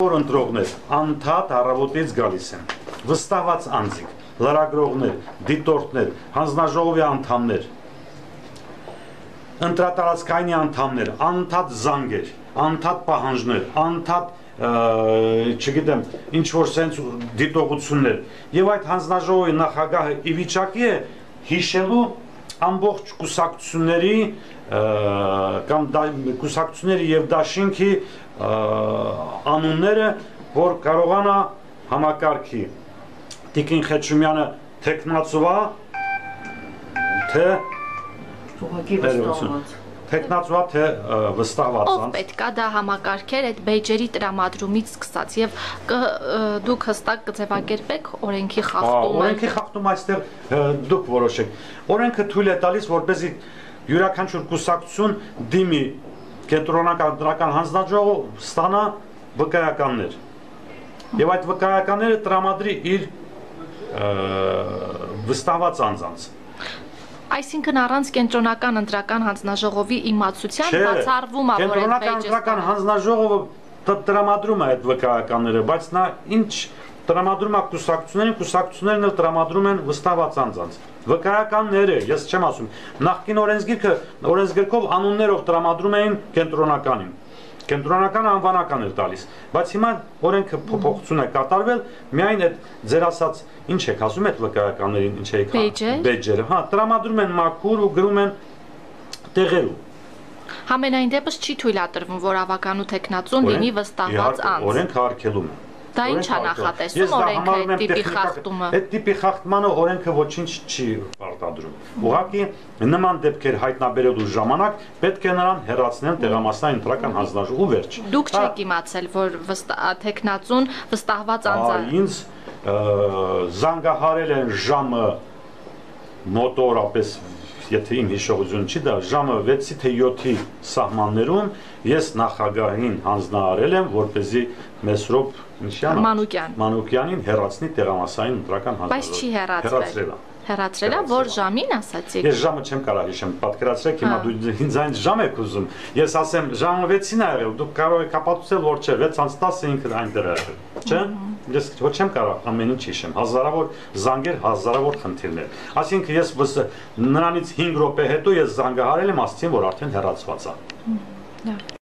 Որ ընտրողներ անդադ առավոտից գալիս են, վստահված անձինք, լրագրողներ, դիտորդներ, հանձնաժողովի անդամներ, ընտրատարածքայինի անդամներ, անդադ զանգեր, անդադ պահանջներ, անդադ չգիտեմ, ինչ որ սենց դիտողություններ եւ այդ հանձնաժողովի նախագահը ի վիճակի է հիշելու ամբողջ կուսակցությունների կամ կուսակցությունների եւ դաշինքի անունները, որ կարողանա համակարգի Տիկին Խեչումյանը թեկնածուա թե թեկնածուա թե վստահված ով պետքա դա համակարգեր այդ բեյջերի տրամադրումից սկսած եւ դուք հստակ կձևակերպեք օրենքի խախտումը օրենքի խախտումը այստեղ դուք որոշեք օրենքը թույլ է տալիս որպեսզի յուրաքանչյուր կուսակցություն դիմի կենտրոնական դրական հանձնաժողով ստանա վկայականներ եւ այդ վկայականները տրամադրի իր վստահված անձանց Այսինքն առանց կենտրոնական ընտրական հանձնաժողովի իմացության բացառվում է որ կենտրոնական ընտրական հանձնաժողովը տրամադրում է այդ վկայականները բայց նա ինչ տրամադրում է կուսակցություններն էլ տրամադրում են վստահված անձանց վկայականները ես չեմ ասում նախկին օրենսգրքով անուններով տրամադրում էին կենտրոնականին կենտրոնական անվանական էր տալիս բայց հիմա օրենքը փոփոխություն է կատարվել միայն այդ ձեր ասած ինչ եք ասում այդ վկայականներին ինչ եք բեյջերը հա տրամադրում են մաքուր ու գրում են տեղերում Համենայն դեպս չի թույլատրվում որ ավականու տեխնացուն լինի վստահված անձ օրենքը արգելում է Դա ինչ է նախատեսում օրենքը այդ տիպի խախտումը Այդ տիպի խախտմանը օրենքը ոչինչ չի պարտադրում Ուղղակի նման դեպքեր հայտնաբերելու ժամանակ պետք է նրան հեռացնել տեղամասնային ընտրական հանձնաժողով ու վերջ Դուք չեք իմացել որ տեխնացուն վստահված անձ է Ինձ զանգահարել են ժամը մոտորապես եթե իմ հիշողությունը չի դա ժամը 6-ի թե 7-ի սահմաններում ես նախագահին հանձնարարել եմ որպեսզի Մեսրոպ Մանուկյանին հեռացնի տեղամասային ընտրական հանձնաժողով Բայց չի հեռացրել որ ժամին ասացիք Ես ժամը չեմ կարող հիշեմ պատկերացրեք հիմա դու ինձ այն ժամ եք ուզում ես ասեմ ժամը 6-ին է եղել դուք կարող եք ապացուցել որ չէ 6:10 ինքը այնտեղ է եղել չէ Ես ոչ չեմ կարող ամեն ինչ հիշեմ հազարավոր զանգեր հազարավոր խնդիրներ Այսինքն ես նրանից 5 րոպե հետո ես զանգահարել եմ ասացին որ արդեն հեռացված է